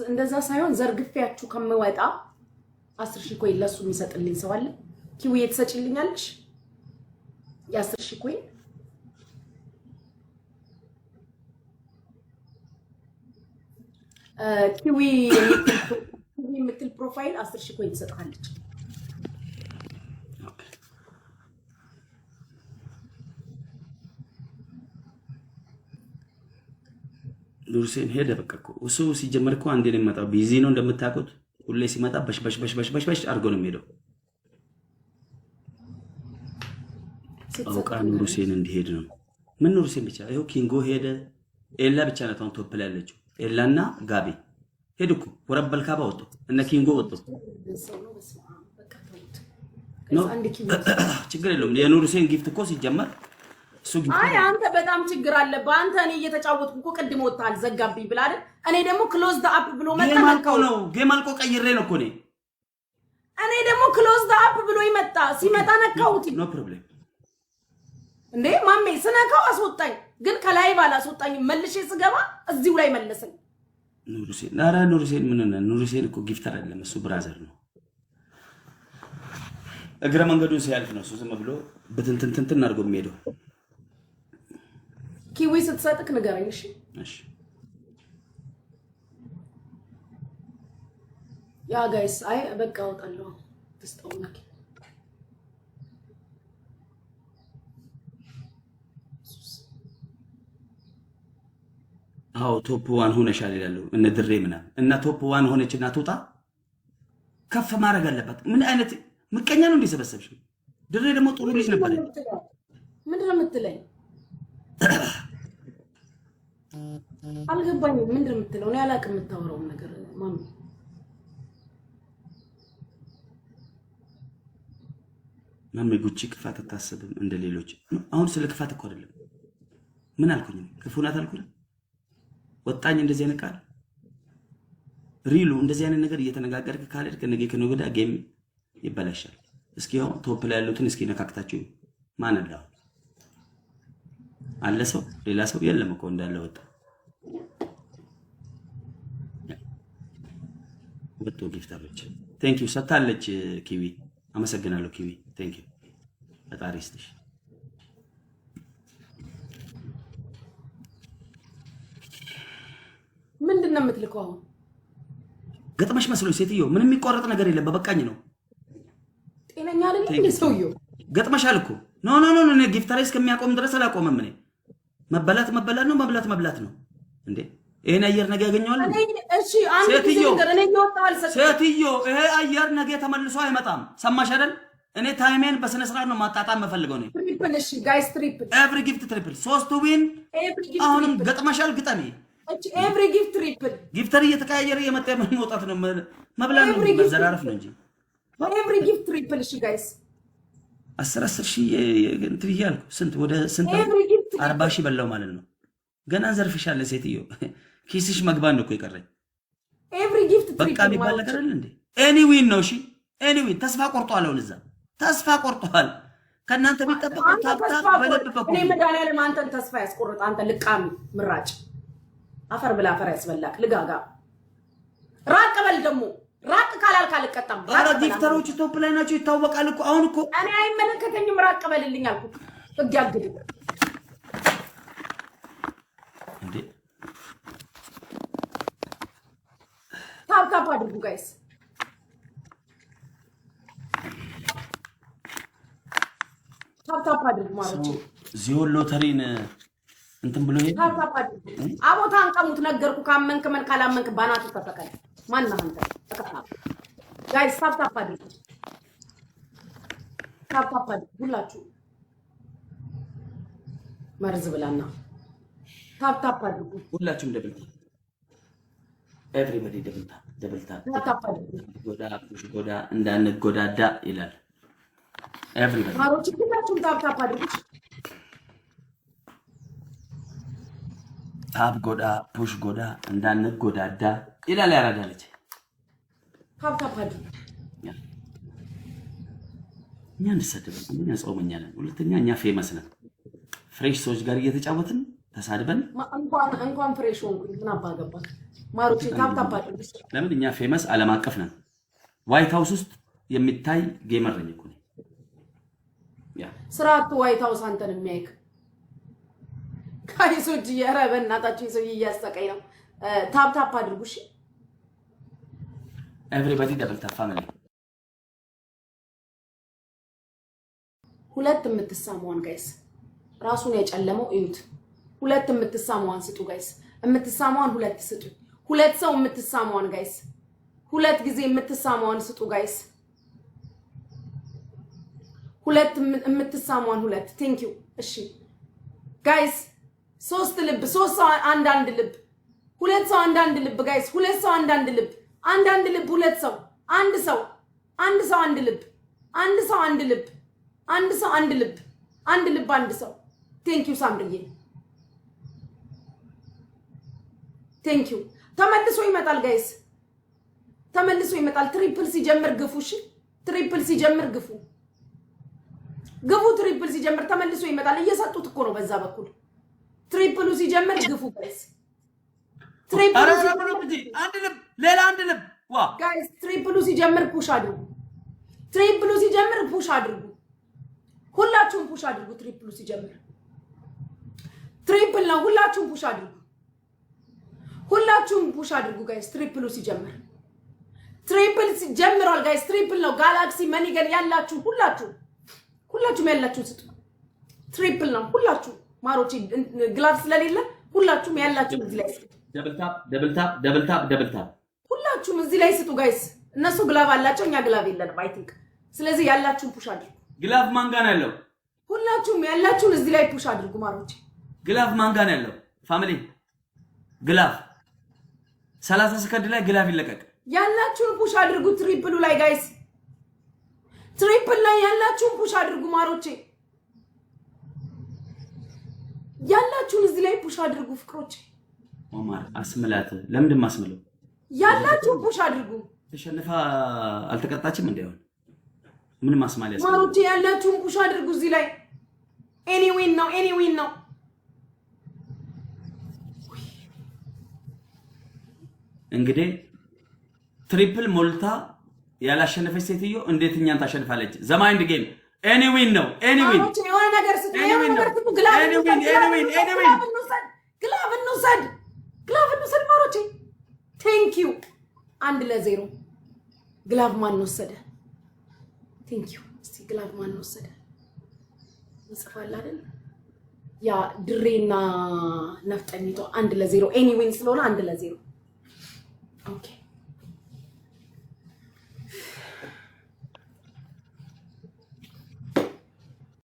እንደዛ ሳይሆን ዘርግፌያችሁ ከመወጣ 10,000 ኮይን ለሱ የሚሰጥልኝ ሰው አለ? ኪዊ የተሰጭልኛለሽ? የ10,000 ኮይን ኪዊ የምትል ፕሮፋይል 10,000 ኮይን ትሰጣለች። ኑርሴን ሄደ በቃ እኮ እሱ ሲጀመር እኮ አንዴ ነው የሚመጣው። ቢዚ ነው እንደምታውቁት። ሁሌ ሲመጣ በሽ አድርጎ ነው የሚሄደው። አውቃ ኑርሴን እንዲሄድ ነው። ምን ኑርሴን ብቻ ይኸው ኪንጎ ሄደ። ኤላ ብቻ ነው ታውን ቶፕ ላይ ያለችው። ኤላና ጋቢ ሄዱ እኮ ወረበል ካባ ወጡ እነ ኪንጎ ወጡ። ችግር የለውም። የኑርሴን ጊፍት እኮ ሲጀመር አይ አንተ በጣም ችግር አለብህ። አንተ እኔ እየተጫወትኩ እኮ ቅድም ወጣል ዘጋብኝ ብላ አይደል? እኔ ደግሞ ክሎዝ ዘ አፕ ብሎ መጣ ነው። ጌም አልቆ ቀይሬ ነው እኮ እኔ ደግሞ ክሎዝ ዘ አፕ ብሎ ይመጣ ሲመጣ ነካውት። ኖ ፕሮብሌም እንዴ ማሜ ስነካው አስወጣኝ። ግን ከላይ ባላስወጣኝ መልሼ ስገባ እዚሁ ላይ መለሰኝ። ኑርሴን ኧረ ኑርሴን ምን ነው? ኑርሴን እኮ ጊፍተር አይደለም እሱ ብራዘር ነው። እግረ መንገዱን ሲያልፍ ነው እሱ ዝም ብሎ በትንትንትን አድርጎ የሚሄደው። ኪዊ ስትሰጥክ ንገረኝ እሺ? እሺ ያ ጋይስ አይ በቃ አወጣለሁ። ተስጠውና አዎ ቶፕ 1 ሆነሻል ይላሉ እነ ድሬ ምናምን እና ቶፕ 1 ሆነችና ትውጣ ከፍ ማድረግ አለባት። ምን አይነት ምቀኛ ነው እንደሰበሰብሽ? ድሬ ደግሞ ጥሩ ልጅ ነበር። ምንድነው የምትለኝ? አልገባኝም። ምንድነው የምትለው? እኔ አላውቅም የምታወራው ነገር ማሚ። ማሚ ጉቺ ክፋት አታስብም እንደሌሎች። አሁን ስለ ክፋት እኮ አይደለም። ምን አልኩኝ? ክፉ ናት አልኩኝ? ወጣኝ እንደዚህ አይነት ቃል ሪሉ እንደዚህ አይነት ነገር እየተነጋገርክ ካልሄድክ ነገ ከነገ ወዲያ ጌም ይበላሻል። እስኪ አሁን ቶፕ ላይ ያሉትን እስኪ ነካክታችሁ ማን አለ አለ ሰው ሌላ ሰው የለም እኮ እንዳለ ወጣ ወጥቶ ጊፍተሮች ቴንክ ዩ ሰታለች ኪዊ አመሰግናለሁ ኪዊ ቴንክ ዩ ፈጣሪ ይስጥሽ። ምንድነው የምትልከው? አሁን ገጥመሽ መስሎኝ ሴትዮ ምንም የሚቆረጥ ነገር የለም በበቃኝ ነው። ጤነኛ አይደለም እንዴ ሰውየው? ገጥመሻል እኮ ኖ ኖ ኖ እኔ ጊፍተር እስከሚያቆም ድረስ አላቆመም። እኔ መበላት ነው መብላት ነው እንዴ? ይሄን አየር ነገ ያገኘዋል። እሺ አንድ ጊዜ ነገር እኔ ይወጣል ሰጥ ሴትዮ ይሄ አየር ነገ ተመልሶ አይመጣም። ሰማሽ አይደል? እኔ ታይሜን በስነ ስርዓት ነው ማጣጣም መፈልገው ነው። ትሪፕል እሺ ጋይስ ትሪፕል ኤቭሪ ጊፍት ትሪፕል 3 ዊን አሁንም ገጥመሻል ግጠሚ እቺ ኤቭሪ ጊፍት ትሪፕል ጊፍተር እየተቀያየረ የመጣ መውጣት ነው መብላት ነው መዘራረፍ ነው እንጂ ኤቭሪ ጊፍት ትሪፕል እሺ ጋይስ 10 ሺህ እንትን ይያልኩ ስንት ወደ ስንት 40 ሺህ በላው ማለት ነው። ገና ዘርፍሻለ ሴትዮ ኪስሽ መግባን ነው እኮ ይቀረኝ። ኤቭሪ ጊፍት ትሪፕል በቃ ቢባል ነገር አይደል እንዴ? ኤኒ ዊን ነው። እሺ ኤኒ ዊን ተስፋ ቆርጧል። አሁን እዛ ተስፋ ቆርጧል። ከናንተ ቢጠበቀው ታብታ በለብበቁ እኔ መድኃኒዓለም አንተን ተስፋ ያስቆርጥ። አንተ ልቃሚ ምራጭ አፈር ብላ አፈር ያስበላክ ልጋጋ። ራቅ በል ደግሞ ራቅ ካላልክ አልቀጣም። ኧረ ጊፍተሮች ቶፕ ላይ ናቸው ይታወቃል እኮ አሁን እኮ እኔ አይመለከተኝም። ራቅ በልልኝ አልኩት። ህግ ያግድ እንዴ ታፕ አድርጉ ጋይስ። ታፕ አድርጉ ማለት ዚዮን ሎተሪን እንትን ብሎ ይሄ ታፕ አድርጉ። አቦታን ቀሙት ነገርኩ። ካመንክ ምን ካላመንክ ባናቱ ተፈቀደ። ማን ነው አንተ? ተከታ ጋይስ ታፕ አድርጉ። ታፕ አድርጉ ሁላችሁ መርዝ ብላና ታፕ አድርጉ ሁላችሁም ደብልታ ኤቭሪባዲ ደብልታ ጎዳ እንዳንጎዳዳ ይላል። ኤቭሪባዲ ማሮች ሁላችሁም ታፕ አድርጉ። ታፕ ጎዳ ፑሽ ጎዳ እንዳንጎዳዳ ይላል። ያራዳለች ታፕ አድርጉ። እኛ እንሰደብ እኛ ጾመኛ ነን። ሁለተኛ እኛ ፌመስ ነን። ፍሬሽ ሰዎች ጋር እየተጫወትን ተሳድበን እንኳን ፍሬሽ ሆንኩኝ ምን አባ ገባክ ማሮቼ ታፕታፕ አድርጉ ለምን እኛ ፌመስ ዓለም አቀፍ ነን ዋይት ሃውስ ውስጥ የሚታይ ጌመር ነኝ እኮ ያ ስራቱ ዋይት ሃውስ አንተን የሚያይክ ካይሶች ያረበ እናታችን ሰው እያስተቀይ ነው ታፕታፕ አድርጉ እሺ ኤቨሪባዲ ደብል ታፕ ፋሚሊ ሁለት የምትሳሙዋን ጋይስ ራሱን ያጨለመው እዩት ሁለት የምትሳሙዋን ስጡ ጋይስ የምትሳሙዋን ሁለት ስጡ ሁለት ሰው የምትሳሙዋን ጋይስ ሁለት ጊዜ የምትሳሙዋን ስጡ ጋይስ ሁለት የምትሳሙዋን ሁለት ቴንክ ዩ እሺ ጋይስ ሶስት ልብ ሶስት ሰው አንድ ልብ ሁለት ሰው አንድ ልብ ጋይስ ሁለት ሰው አንድ ልብ አንድ ልብ ሁለት ሰው አንድ ሰው አንድ ልብ አንድ ሰው አንድ ልብ አንድ ሰው አንድ ልብ አንድ ሰው ቴንክ ዩ ሳምርዬ ቴንክ ዩ ተመልሶ ይመጣል ጋይስ ተመልሶ ይመጣል ትሪፕል ሲጀምር ግፉ እሺ ትሪፕል ሲጀምር ግፉ ትሪፕል ሲጀምር ተመልሶ ይመጣል እየሰጡት እኮ ነው በዛ በኩል ትሪፕሉ ሲጀምር ግፉ ጋይስ ትሪፕሉ አንድ ልብ ሌላ አንድ ልብ ዋ ጋይስ ትሪፕሉ ሲጀምር ፑሽ አድርጉ ትሪፕሉ ሲጀምር ፑሽ አድርጉ ሁላችሁም ፑሽ አድርጉ ትሪፕሉ ሲጀምር ትሪፕል ነው ሁላችሁም ፑሽ አድርጉ ጋይስ ትሪፕሉ ሲጀምር ትሪፕል ሲጀምራል ጋይስ ትሪፕል ነው ጋላክሲ መኒገን ያላችሁ ሁላችሁም ያላችሁ ስጡ ትሪፕል ነው ሁላችሁ ማሮቼ ግላቭ ስለሌለ ሁላችሁም ያላችሁ እዚህ ላይ ስጡ ደብል ታፕ ሁላችሁም እዚህ ላይ ስጡ ጋይስ እነሱ ግላቭ አላቸው እኛ ግላቭ የለንም አይ ቲንክ ስለዚህ ያላችሁን ፑሽ አድርጉ ግላቭ ማን ጋር ነው ያለው ሁላችሁም ያላችሁን እዚህ ላይ ፑሽ አድርጉ ማሮቼ ግላቭ ማን ጋር ነው ያለው ፋሚሊ ግላቭ 30 ሰከንድ ላይ ግላቭ ይለቀቅ ያላችሁን ፑሽ አድርጉ ትሪፕሉ ላይ ጋይስ ትሪፕል ላይ ያላችሁን ፑሽ አድርጉ ማሮቼ ያላችሁን እዚህ ላይ ፑሽ አድርጉ ፍቅሮቼ ኦማር አስመላት ለምንድን ማስመለው ያላችሁን ፑሽ አድርጉ ተሸንፋ አልተቀጣችም እንደው ምን ማስማል ያስፈልጋል ማሮቼ ያላችሁን ፑሽ አድርጉ እዚህ ላይ ኤኒዌን ነው እንግዲህ ትሪፕል ሞልታ ያላሸነፈች ሴትዮ እንዴት እኛን ታሸንፋለች ዘማይንድ ጌም ኤኒዌን ነው ኤኒዌን የሆነ ነገር ስትለው ግላቭ እንውሰድ ማሮቼ ቴንክ ዩ 1-0 ግላቭ ማን ወሰደ ቴንክ ዩ እስቲ ግላቭ ማን ወሰደ እንጽፋለን አይደል ያ ድሬና ነፍጠኝቶ 1-0 ኤኒዌን ስለሆነ 1-0 ኦኬ